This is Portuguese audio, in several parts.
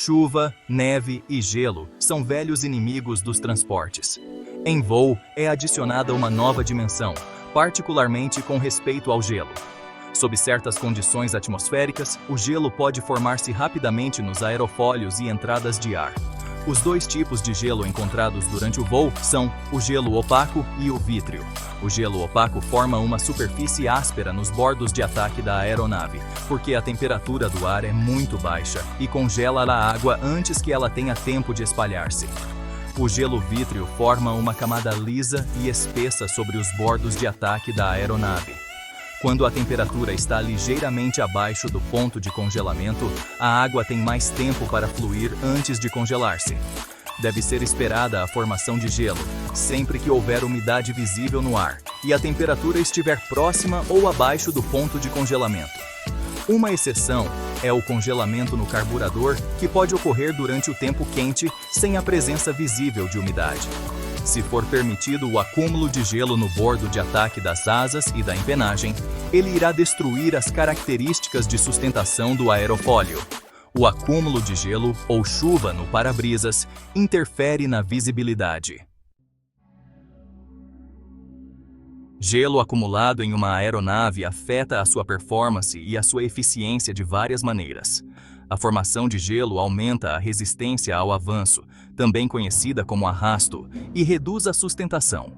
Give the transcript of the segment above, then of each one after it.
Chuva, neve e gelo são velhos inimigos dos transportes. Em voo, é adicionada uma nova dimensão, particularmente com respeito ao gelo. Sob certas condições atmosféricas, o gelo pode formar-se rapidamente nos aerofólios e entradas de ar. Os dois tipos de gelo encontrados durante o voo são o gelo opaco e o vítreo. O gelo opaco forma uma superfície áspera nos bordos de ataque da aeronave, porque a temperatura do ar é muito baixa e congela a água antes que ela tenha tempo de espalhar-se. O gelo vítreo forma uma camada lisa e espessa sobre os bordos de ataque da aeronave. Quando a temperatura está ligeiramente abaixo do ponto de congelamento, a água tem mais tempo para fluir antes de congelar-se. Deve ser esperada a formação de gelo, sempre que houver umidade visível no ar e a temperatura estiver próxima ou abaixo do ponto de congelamento. Uma exceção é o congelamento no carburador, que pode ocorrer durante o tempo quente, sem a presença visível de umidade. Se for permitido o acúmulo de gelo no bordo de ataque das asas e da empenagem, ele irá destruir as características de sustentação do aerofólio. O acúmulo de gelo ou chuva no para-brisas interfere na visibilidade. Gelo acumulado em uma aeronave afeta a sua performance e a sua eficiência de várias maneiras. A formação de gelo aumenta a resistência ao avanço, também conhecida como arrasto, e reduz a sustentação.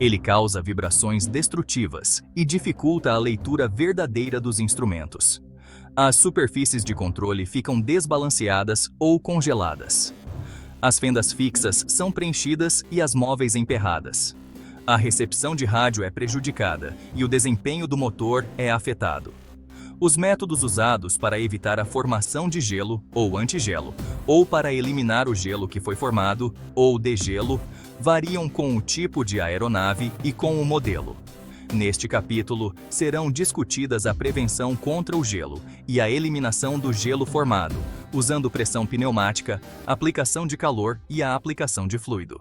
Ele causa vibrações destrutivas e dificulta a leitura verdadeira dos instrumentos. As superfícies de controle ficam desbalanceadas ou congeladas. As fendas fixas são preenchidas e as móveis emperradas. A recepção de rádio é prejudicada e o desempenho do motor é afetado. Os métodos usados para evitar a formação de gelo, ou antigelo, ou para eliminar o gelo que foi formado, ou degelo, variam com o tipo de aeronave e com o modelo. Neste capítulo, serão discutidas a prevenção contra o gelo e a eliminação do gelo formado, usando pressão pneumática, aplicação de calor e a aplicação de fluido.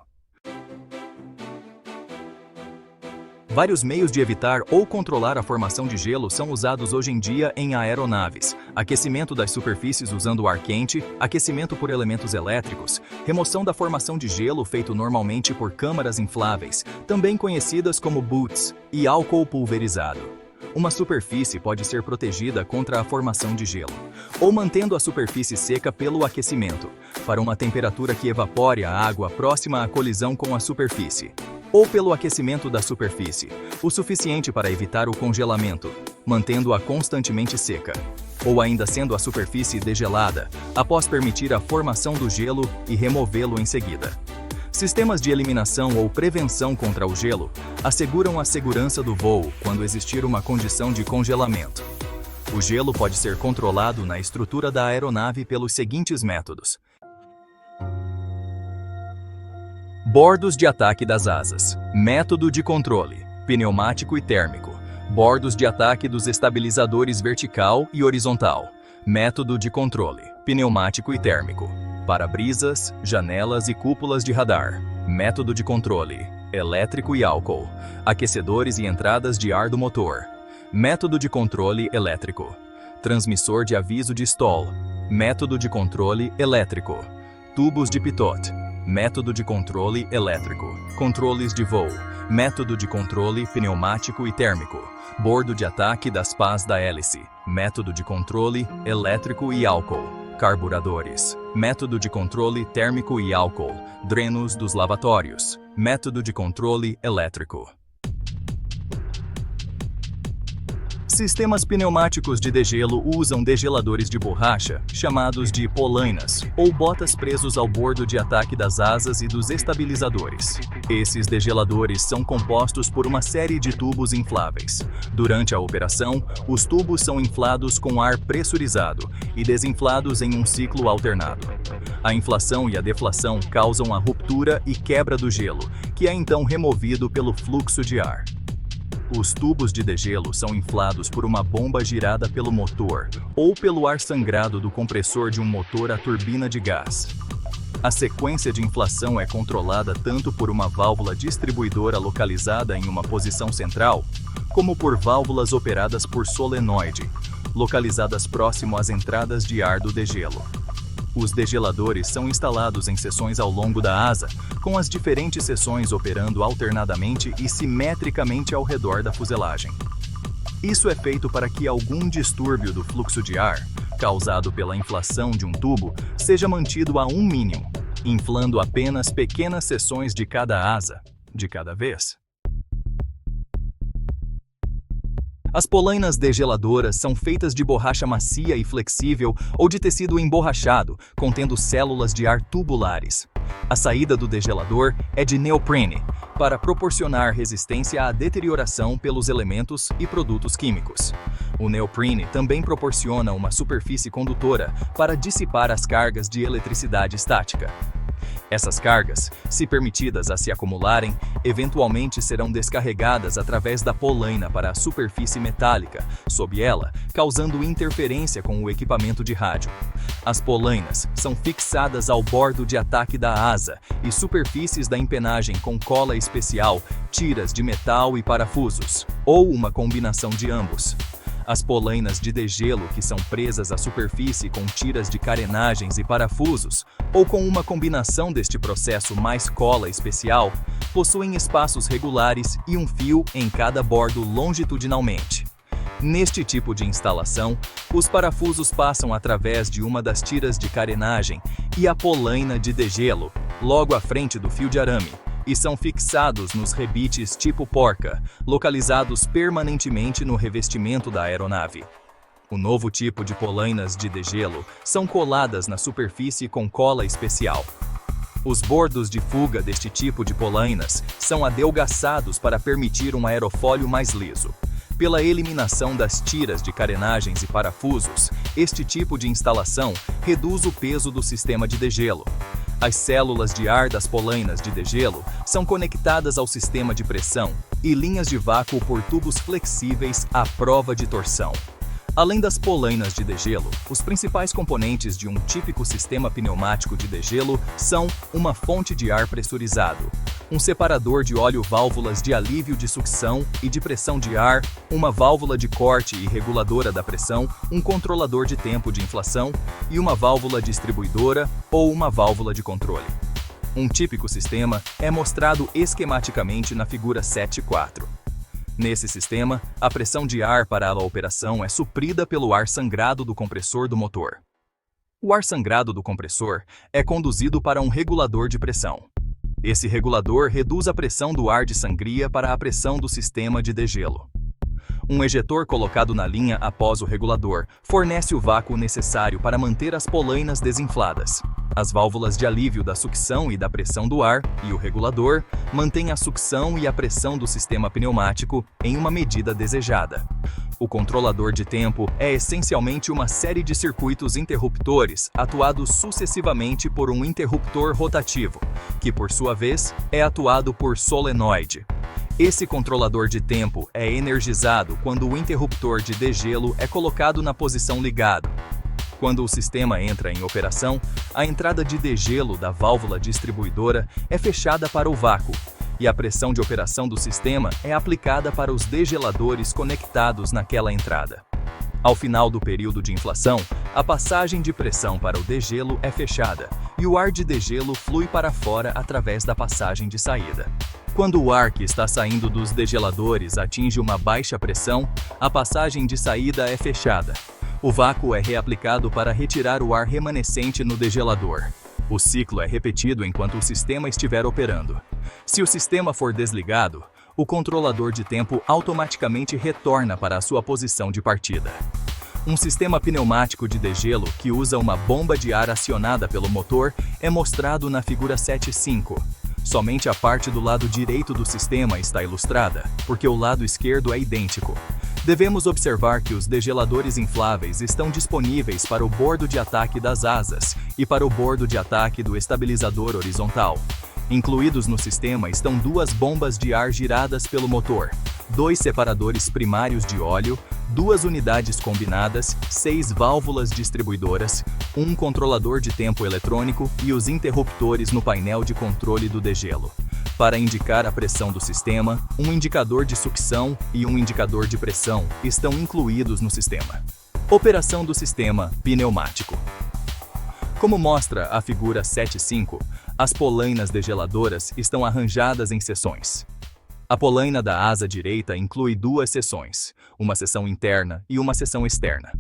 Vários meios de evitar ou controlar a formação de gelo são usados hoje em dia em aeronaves: aquecimento das superfícies usando ar quente, aquecimento por elementos elétricos, remoção da formação de gelo feito normalmente por câmaras infláveis, também conhecidas como boots, e álcool pulverizado. Uma superfície pode ser protegida contra a formação de gelo, ou mantendo a superfície seca pelo aquecimento, para uma temperatura que evapore a água próxima à colisão com a superfície, ou pelo aquecimento da superfície, o suficiente para evitar o congelamento, mantendo-a constantemente seca, ou ainda sendo a superfície degelada, após permitir a formação do gelo e removê-lo em seguida. Sistemas de eliminação ou prevenção contra o gelo asseguram a segurança do voo quando existir uma condição de congelamento. O gelo pode ser controlado na estrutura da aeronave pelos seguintes métodos. Bordos de ataque das asas. Método de controle: pneumático e térmico. Bordos de ataque dos estabilizadores vertical e horizontal. Método de controle: pneumático e térmico. Para-brisas, janelas e cúpulas de radar. Método de controle: elétrico e álcool. Aquecedores e entradas de ar do motor. Método de controle elétrico. Transmissor de aviso de stall. Método de controle elétrico. Tubos de pitot. Método de controle elétrico. Controles de voo. Método de controle pneumático e térmico. Bordo de ataque das pás da hélice. Método de controle elétrico e álcool. Carburadores. Método de controle térmico e álcool. Drenos dos lavatórios. Método de controle elétrico. Sistemas pneumáticos de degelo usam degeladores de borracha, chamados de polainas, ou botas presos ao bordo de ataque das asas e dos estabilizadores. Esses degeladores são compostos por uma série de tubos infláveis. Durante a operação, os tubos são inflados com ar pressurizado e desinflados em um ciclo alternado. A inflação e a deflação causam a ruptura e quebra do gelo, que é então removido pelo fluxo de ar. Os tubos de degelo são inflados por uma bomba girada pelo motor ou pelo ar sangrado do compressor de um motor a turbina de gás. A sequência de inflação é controlada tanto por uma válvula distribuidora localizada em uma posição central, como por válvulas operadas por solenoide, localizadas próximo às entradas de ar do degelo. Os degeladores são instalados em seções ao longo da asa, com as diferentes seções operando alternadamente e simetricamente ao redor da fuselagem. Isso é feito para que algum distúrbio do fluxo de ar, causado pela inflação de um tubo, seja mantido a um mínimo, inflando apenas pequenas seções de cada asa, de cada vez. As polainas degeladoras são feitas de borracha macia e flexível ou de tecido emborrachado, contendo células de ar tubulares. A saída do degelador é de neoprene, para proporcionar resistência à deterioração pelos elementos e produtos químicos. O neoprene também proporciona uma superfície condutora para dissipar as cargas de eletricidade estática. Essas cargas, se permitidas a se acumularem, eventualmente serão descarregadas através da polaina para a superfície metálica, sob ela, causando interferência com o equipamento de rádio. As polainas são fixadas ao bordo de ataque da asa e superfícies da empenagem com cola especial, tiras de metal e parafusos, ou uma combinação de ambos. As polainas de degelo que são presas à superfície com tiras de carenagens e parafusos, ou com uma combinação deste processo mais cola especial, possuem espaços regulares e um fio em cada bordo longitudinalmente. Neste tipo de instalação, os parafusos passam através de uma das tiras de carenagem e a polaina de degelo, logo à frente do fio de arame, e são fixados nos rebites tipo porca, localizados permanentemente no revestimento da aeronave. O novo tipo de polainas de degelo são coladas na superfície com cola especial. Os bordos de fuga deste tipo de polainas são adelgaçados para permitir um aerofólio mais liso. Pela eliminação das tiras de carenagens e parafusos, este tipo de instalação reduz o peso do sistema de degelo. As células de ar das polainas de degelo são conectadas ao sistema de pressão e linhas de vácuo por tubos flexíveis à prova de torção. Além das polainas de degelo, os principais componentes de um típico sistema pneumático de degelo são uma fonte de ar pressurizado, um separador de óleo, válvulas de alívio de sucção e de pressão de ar, uma válvula de corte e reguladora da pressão, um controlador de tempo de inflação e uma válvula distribuidora ou uma válvula de controle. Um típico sistema é mostrado esquematicamente na figura 7.4. Nesse sistema, a pressão de ar para a operação é suprida pelo ar sangrado do compressor do motor. O ar sangrado do compressor é conduzido para um regulador de pressão. Esse regulador reduz a pressão do ar de sangria para a pressão do sistema de degelo. Um ejetor colocado na linha após o regulador fornece o vácuo necessário para manter as polainas desinfladas. As válvulas de alívio da sucção e da pressão do ar e o regulador mantêm a sucção e a pressão do sistema pneumático em uma medida desejada. O controlador de tempo é essencialmente uma série de circuitos interruptores atuados sucessivamente por um interruptor rotativo, que por sua vez é atuado por solenoide. Esse controlador de tempo é energizado quando o interruptor de degelo é colocado na posição ligado. Quando o sistema entra em operação, a entrada de degelo da válvula distribuidora é fechada para o vácuo, e a pressão de operação do sistema é aplicada para os degeladores conectados naquela entrada. Ao final do período de inflação, a passagem de pressão para o degelo é fechada, e o ar de degelo flui para fora através da passagem de saída. Quando o ar que está saindo dos degeladores atinge uma baixa pressão, a passagem de saída é fechada. O vácuo é reaplicado para retirar o ar remanescente no degelador. O ciclo é repetido enquanto o sistema estiver operando. Se o sistema for desligado, o controlador de tempo automaticamente retorna para a sua posição de partida. Um sistema pneumático de degelo que usa uma bomba de ar acionada pelo motor é mostrado na figura 7.5. Somente a parte do lado direito do sistema está ilustrada, porque o lado esquerdo é idêntico. Devemos observar que os degeladores infláveis estão disponíveis para o bordo de ataque das asas e para o bordo de ataque do estabilizador horizontal. Incluídos no sistema estão duas bombas de ar giradas pelo motor, 2 separadores primários de óleo, 2 unidades combinadas, 6 válvulas distribuidoras, um controlador de tempo eletrônico e os interruptores no painel de controle do degelo. Para indicar a pressão do sistema, um indicador de sucção e um indicador de pressão estão incluídos no sistema. Operação do sistema pneumático. Como mostra a figura 7.5, as polainas degeladoras estão arranjadas em seções. A polaina da asa direita inclui duas seções, uma seção interna e uma seção externa.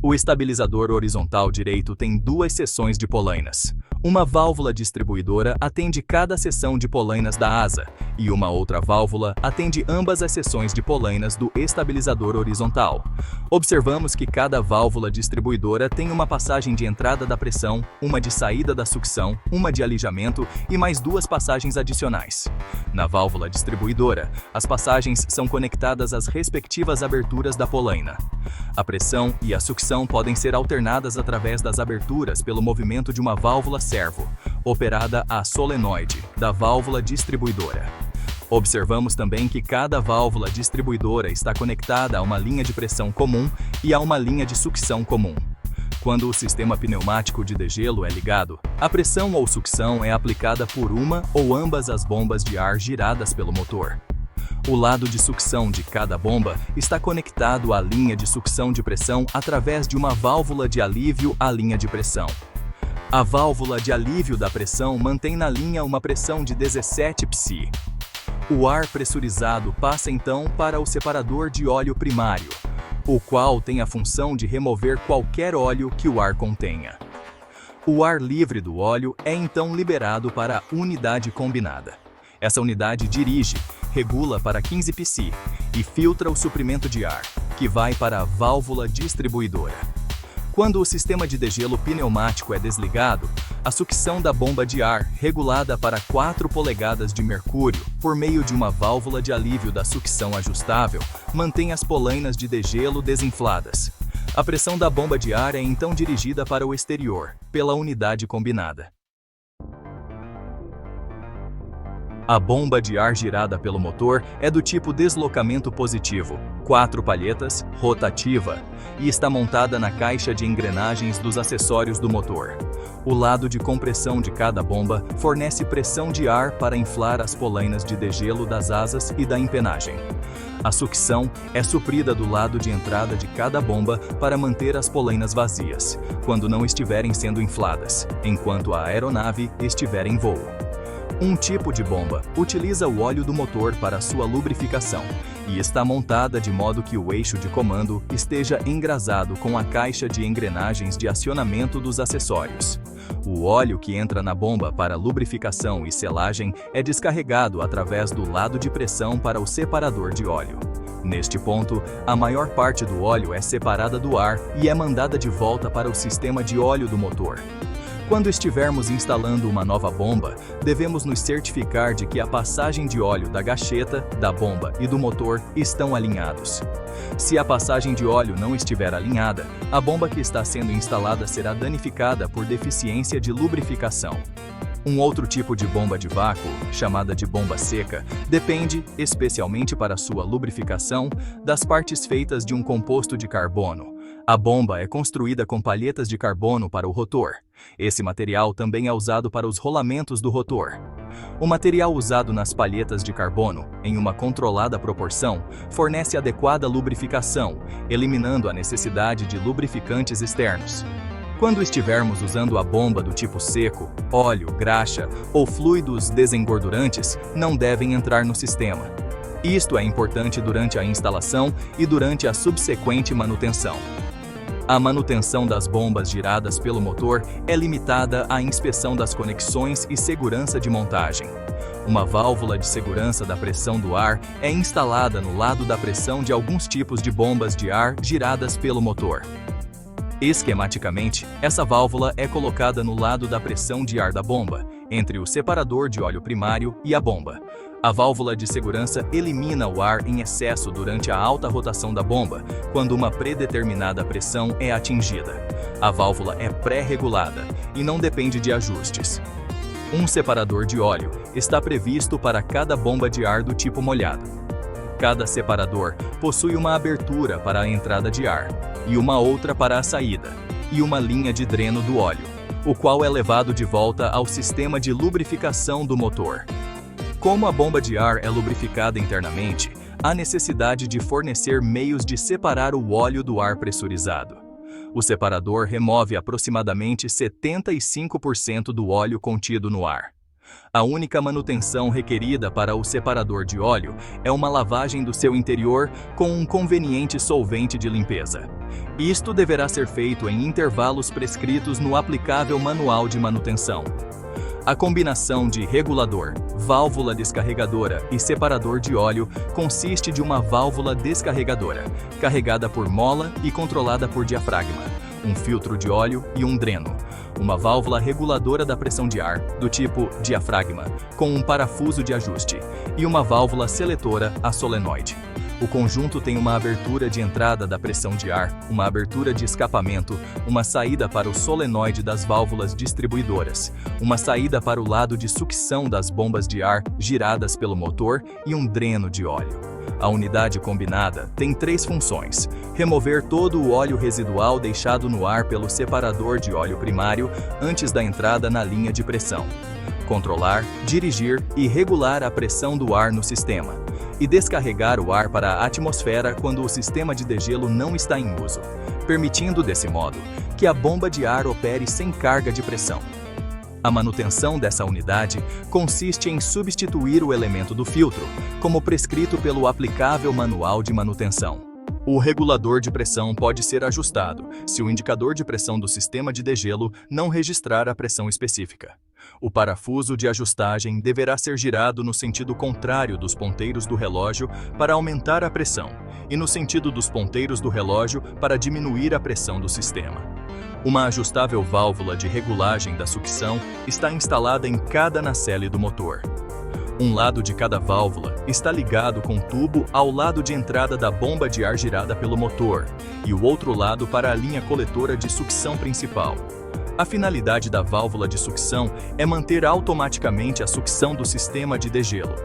O estabilizador horizontal direito tem duas seções de polainas. Uma válvula distribuidora atende cada seção de polainas da asa, e uma outra válvula atende ambas as seções de polainas do estabilizador horizontal. Observamos que cada válvula distribuidora tem uma passagem de entrada da pressão, uma de saída da sucção, uma de alijamento e mais duas passagens adicionais. Na válvula distribuidora, as passagens são conectadas às respectivas aberturas da polaina. A pressão e a sucção podem ser alternadas através das aberturas pelo movimento de uma válvula servo, operada a solenoide, da válvula distribuidora. Observamos também que cada válvula distribuidora está conectada a uma linha de pressão comum e a uma linha de sucção comum. Quando o sistema pneumático de degelo é ligado, a pressão ou sucção é aplicada por uma ou ambas as bombas de ar giradas pelo motor. O lado de sucção de cada bomba está conectado à linha de sucção de pressão através de uma válvula de alívio à linha de pressão. A válvula de alívio da pressão mantém na linha uma pressão de 17 psi. O ar pressurizado passa então para o separador de óleo primário, o qual tem a função de remover qualquer óleo que o ar contenha. O ar livre do óleo é então liberado para a unidade combinada. Essa unidade dirige, regula para 15 psi e filtra o suprimento de ar, que vai para a válvula distribuidora. Quando o sistema de degelo pneumático é desligado, a sucção da bomba de ar, regulada para 4 polegadas de mercúrio por meio de uma válvula de alívio da sucção ajustável, mantém as polainas de degelo desinfladas. A pressão da bomba de ar é então dirigida para o exterior, pela unidade combinada. A bomba de ar girada pelo motor é do tipo deslocamento positivo, 4 palhetas, rotativa, e está montada na caixa de engrenagens dos acessórios do motor. O lado de compressão de cada bomba fornece pressão de ar para inflar as polainas de degelo das asas e da empenagem. A sucção é suprida do lado de entrada de cada bomba para manter as polainas vazias, quando não estiverem sendo infladas, enquanto a aeronave estiver em voo. Um tipo de bomba utiliza o óleo do motor para sua lubrificação e está montada de modo que o eixo de comando esteja engrasado com a caixa de engrenagens de acionamento dos acessórios. O óleo que entra na bomba para lubrificação e selagem é descarregado através do lado de pressão para o separador de óleo. Neste ponto, a maior parte do óleo é separada do ar e é mandada de volta para o sistema de óleo do motor. Quando estivermos instalando uma nova bomba, devemos nos certificar de que a passagem de óleo da gacheta, da bomba e do motor estão alinhados. Se a passagem de óleo não estiver alinhada, a bomba que está sendo instalada será danificada por deficiência de lubrificação. Um outro tipo de bomba de vácuo, chamada de bomba seca, depende, especialmente para sua lubrificação, das partes feitas de um composto de carbono. A bomba é construída com palhetas de carbono para o rotor. Esse material também é usado para os rolamentos do rotor. O material usado nas palhetas de carbono, em uma controlada proporção, fornece adequada lubrificação, eliminando a necessidade de lubrificantes externos. Quando estivermos usando a bomba do tipo seco, óleo, graxa ou fluidos desengordurantes não devem entrar no sistema. Isto é importante durante a instalação e durante a subsequente manutenção. A manutenção das bombas giradas pelo motor é limitada à inspeção das conexões e segurança de montagem. Uma válvula de segurança da pressão do ar é instalada no lado da pressão de alguns tipos de bombas de ar giradas pelo motor. Esquematicamente, essa válvula é colocada no lado da pressão de ar da bomba, entre o separador de óleo primário e a bomba. A válvula de segurança elimina o ar em excesso durante a alta rotação da bomba, quando uma predeterminada pressão é atingida. A válvula é pré-regulada e não depende de ajustes. Um separador de óleo está previsto para cada bomba de ar do tipo molhado. Cada separador possui uma abertura para a entrada de ar, e uma outra para a saída, e uma linha de dreno do óleo, o qual é levado de volta ao sistema de lubrificação do motor. Como a bomba de ar é lubrificada internamente, há necessidade de fornecer meios de separar o óleo do ar pressurizado. O separador remove aproximadamente 75% do óleo contido no ar. A única manutenção requerida para o separador de óleo é uma lavagem do seu interior com um conveniente solvente de limpeza. Isto deverá ser feito em intervalos prescritos no aplicável manual de manutenção. A combinação de regulador, válvula descarregadora e separador de óleo consiste de uma válvula descarregadora, carregada por mola e controlada por diafragma, um filtro de óleo e um dreno, uma válvula reguladora da pressão de ar, do tipo diafragma, com um parafuso de ajuste, e uma válvula seletora a solenoide. O conjunto tem uma abertura de entrada da pressão de ar, uma abertura de escapamento, uma saída para o solenoide das válvulas distribuidoras, uma saída para o lado de sucção das bombas de ar giradas pelo motor e um dreno de óleo. A unidade combinada tem 3 funções: remover todo o óleo residual deixado no ar pelo separador de óleo primário antes da entrada na linha de pressão, controlar, dirigir e regular a pressão do ar no sistema, e descarregar o ar para a atmosfera quando o sistema de degelo não está em uso, permitindo, desse modo, que a bomba de ar opere sem carga de pressão. A manutenção dessa unidade consiste em substituir o elemento do filtro, como prescrito pelo aplicável manual de manutenção. O regulador de pressão pode ser ajustado se o indicador de pressão do sistema de degelo não registrar a pressão específica. O parafuso de ajustagem deverá ser girado no sentido contrário dos ponteiros do relógio para aumentar a pressão, e no sentido dos ponteiros do relógio para diminuir a pressão do sistema. Uma ajustável válvula de regulagem da sucção está instalada em cada nacelle do motor. Um lado de cada válvula está ligado com tubo ao lado de entrada da bomba de ar girada pelo motor, e o outro lado para a linha coletora de sucção principal. A finalidade da válvula de sucção é manter automaticamente a sucção do sistema de degelo.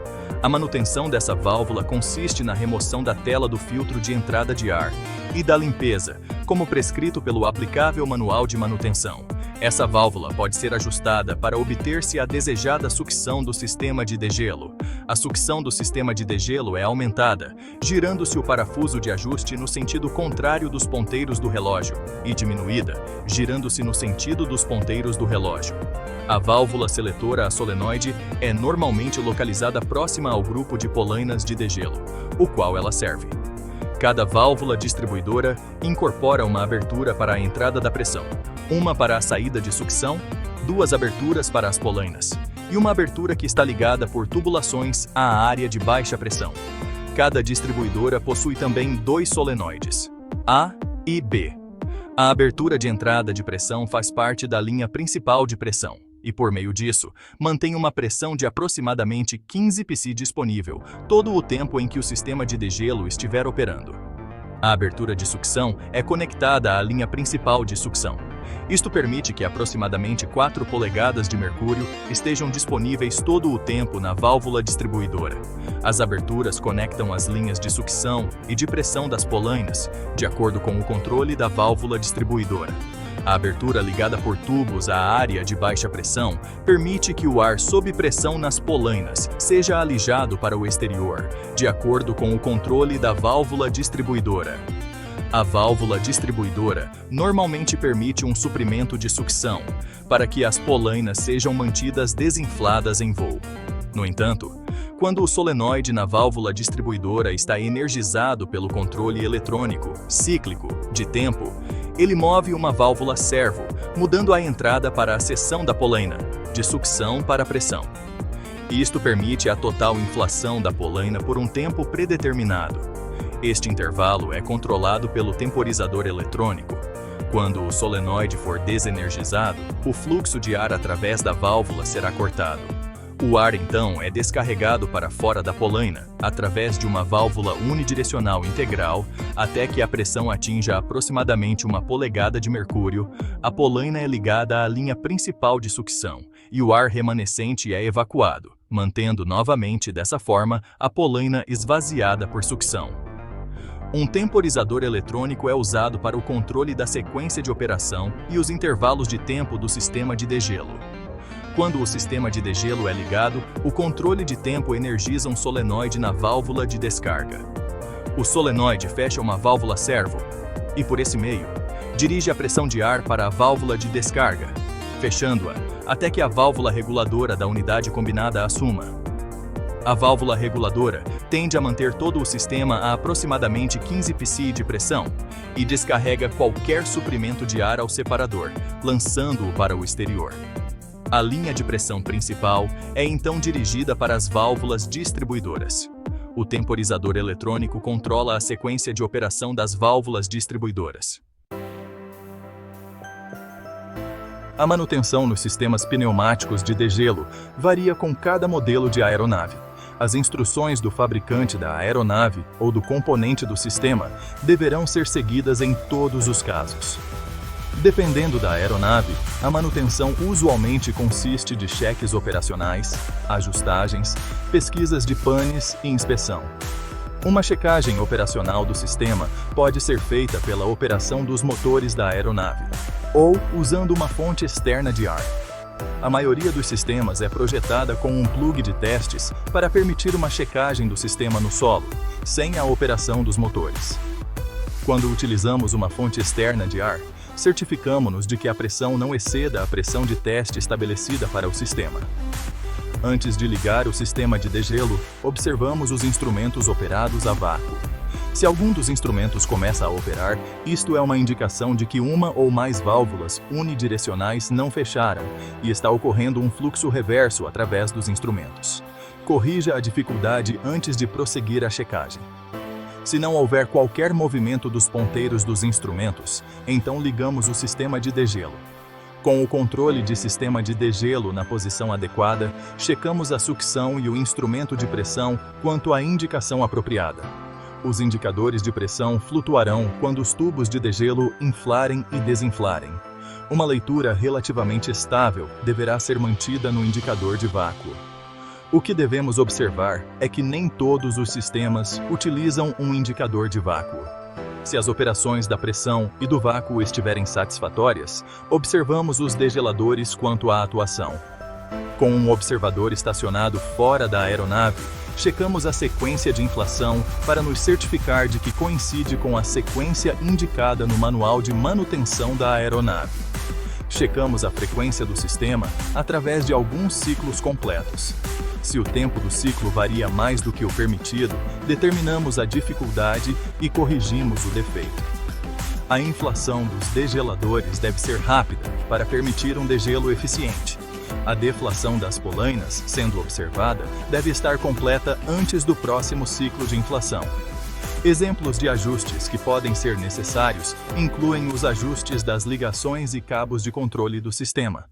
A manutenção dessa válvula consiste na remoção da tela do filtro de entrada de ar e da limpeza, como prescrito pelo aplicável manual de manutenção. Essa válvula pode ser ajustada para obter-se a desejada sucção do sistema de degelo. A sucção do sistema de degelo é aumentada, girando-se o parafuso de ajuste no sentido contrário dos ponteiros do relógio, e diminuída, girando-se no sentido dos ponteiros do relógio. A válvula seletora a solenoide é normalmente localizada próxima ao grupo de polainas de degelo, o qual ela serve. Cada válvula distribuidora incorpora uma abertura para a entrada da pressão, uma para a saída de sucção, 2 aberturas para as polainas, e uma abertura que está ligada por tubulações à área de baixa pressão. Cada distribuidora possui também 2 solenoides, A e B. A abertura de entrada de pressão faz parte da linha principal de pressão, e por meio disso, mantém uma pressão de aproximadamente 15 psi disponível todo o tempo em que o sistema de degelo estiver operando. A abertura de sucção é conectada à linha principal de sucção. Isto permite que aproximadamente 4 polegadas de mercúrio estejam disponíveis todo o tempo na válvula distribuidora. As aberturas conectam as linhas de sucção e de pressão das polainas, de acordo com o controle da válvula distribuidora. A abertura ligada por tubos à área de baixa pressão permite que o ar sob pressão nas polainas seja alijado para o exterior, de acordo com o controle da válvula distribuidora. A válvula distribuidora normalmente permite um suprimento de sucção, para que as polainas sejam mantidas desinfladas em voo. No entanto, quando o solenoide na válvula distribuidora está energizado pelo controle eletrônico, cíclico, de tempo, ele move uma válvula servo, mudando a entrada para a seção da polaina, de sucção para pressão. Isto permite a total inflação da polaina por um tempo predeterminado. Este intervalo é controlado pelo temporizador eletrônico. Quando o solenoide for desenergizado, o fluxo de ar através da válvula será cortado. O ar então é descarregado para fora da polaina, através de uma válvula unidirecional integral, até que a pressão atinja aproximadamente 1 polegada de mercúrio. A polaina é ligada à linha principal de sucção, e o ar remanescente é evacuado, mantendo novamente dessa forma a polaina esvaziada por sucção. Um temporizador eletrônico é usado para o controle da sequência de operação e os intervalos de tempo do sistema de degelo. Quando o sistema de degelo é ligado, o controle de tempo energiza um solenoide na válvula de descarga. O solenoide fecha uma válvula servo e, por esse meio, dirige a pressão de ar para a válvula de descarga, fechando-a, até que a válvula reguladora da unidade combinada assuma. A válvula reguladora tende a manter todo o sistema a aproximadamente 15 psi de pressão e descarrega qualquer suprimento de ar ao separador, lançando-o para o exterior. A linha de pressão principal é então dirigida para as válvulas distribuidoras. O temporizador eletrônico controla a sequência de operação das válvulas distribuidoras. A manutenção nos sistemas pneumáticos de degelo varia com cada modelo de aeronave. As instruções do fabricante da aeronave ou do componente do sistema deverão ser seguidas em todos os casos. Dependendo da aeronave, a manutenção usualmente consiste de cheques operacionais, ajustagens, pesquisas de panes e inspeção. Uma checagem operacional do sistema pode ser feita pela operação dos motores da aeronave, ou usando uma fonte externa de ar. A maioria dos sistemas é projetada com um plug de testes para permitir uma checagem do sistema no solo, sem a operação dos motores. Quando utilizamos uma fonte externa de ar, certificamos-nos de que a pressão não exceda a pressão de teste estabelecida para o sistema. Antes de ligar o sistema de degelo, observamos os instrumentos operados a vácuo. Se algum dos instrumentos começa a operar, isto é uma indicação de que uma ou mais válvulas unidirecionais não fecharam e está ocorrendo um fluxo reverso através dos instrumentos. Corrija a dificuldade antes de prosseguir a checagem. Se não houver qualquer movimento dos ponteiros dos instrumentos, então ligamos o sistema de degelo. Com o controle de sistema de degelo na posição adequada, checamos a sucção e o instrumento de pressão quanto à indicação apropriada. Os indicadores de pressão flutuarão quando os tubos de degelo inflarem e desinflarem. Uma leitura relativamente estável deverá ser mantida no indicador de vácuo. O que devemos observar é que nem todos os sistemas utilizam um indicador de vácuo. Se as operações da pressão e do vácuo estiverem satisfatórias, observamos os degeladores quanto à atuação. Com um observador estacionado fora da aeronave, checamos a sequência de inflação para nos certificar de que coincide com a sequência indicada no manual de manutenção da aeronave. Checamos a frequência do sistema através de alguns ciclos completos. Se o tempo do ciclo varia mais do que o permitido, determinamos a dificuldade e corrigimos o defeito. A inflação dos degeladores deve ser rápida para permitir um degelo eficiente. A deflação das polainas, sendo observada, deve estar completa antes do próximo ciclo de inflação. Exemplos de ajustes que podem ser necessários incluem os ajustes das ligações e cabos de controle do sistema.